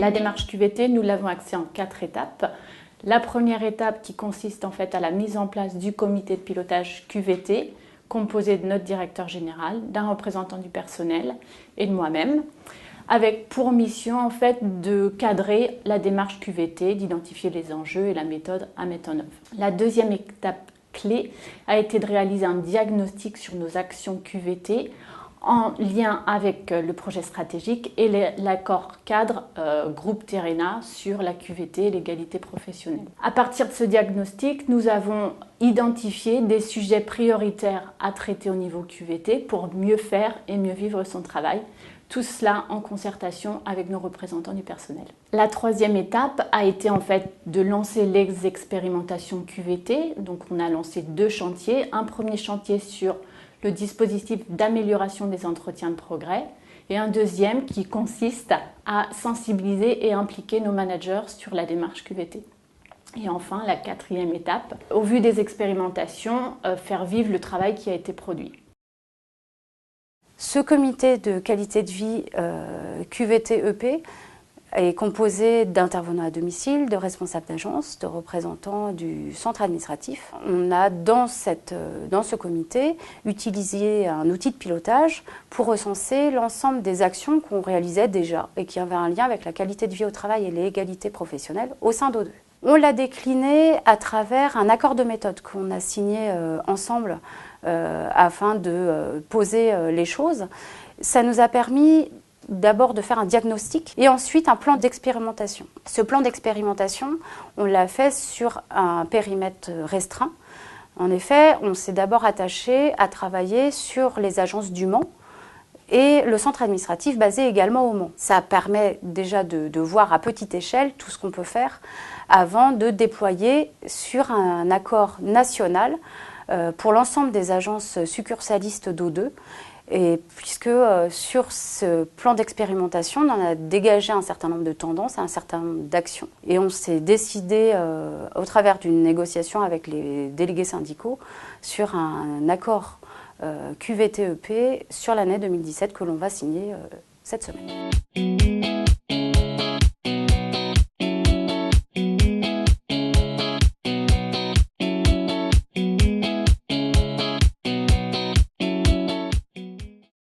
La démarche QVT, nous l'avons axée en 4 étapes. La première étape qui consiste en fait à la mise en place du comité de pilotage QVT, composé de notre directeur général, d'un représentant du personnel et de moi-même, avec pour mission en fait de cadrer la démarche QVT, d'identifier les enjeux et la méthode à mettre en œuvre. La deuxième étape clé a été de réaliser un diagnostic sur nos actions QVT en lien avec le projet stratégique et l'accord cadre groupe Terena sur la QVT et l'égalité professionnelle. À partir de ce diagnostic, nous avons identifié des sujets prioritaires à traiter au niveau QVT pour mieux faire et mieux vivre son travail. Tout cela en concertation avec nos représentants du personnel. La troisième étape a été en fait de lancer les expérimentations QVT. Donc on a lancé 2 chantiers. Un premier chantier sur le dispositif d'amélioration des entretiens de progrès et un deuxième qui consiste à sensibiliser et impliquer nos managers sur la démarche QVT. Et enfin, la 4e étape, au vu des expérimentations, faire vivre le travail qui a été produit. Ce comité de qualité de vie QVT-EP est composé d'intervenants à domicile, de responsables d'agence, de représentants du centre administratif. On a dans ce comité utilisé un outil de pilotage pour recenser l'ensemble des actions qu'on réalisait déjà et qui avaient un lien avec la qualité de vie au travail et l'égalité professionnelle au sein d'O2. On l'a décliné à travers un accord de méthode qu'on a signé ensemble afin de poser les choses. Ça nous a permis d'abord de faire un diagnostic et ensuite un plan d'expérimentation. Ce plan d'expérimentation, on l'a fait sur un périmètre restreint. En effet, on s'est d'abord attaché à travailler sur les agences du Mans et le centre administratif basé également au Mans. Ça permet déjà de voir à petite échelle tout ce qu'on peut faire avant de déployer sur un accord national pour l'ensemble des agences succursalistes d'O2. Et puisque sur ce plan d'expérimentation, on en a dégagé un certain nombre de tendances, un certain nombre d'actions. Et on s'est décidé, au travers d'une négociation avec les délégués syndicaux, sur un accord QVT-EP sur l'année 2017 que l'on va signer cette semaine.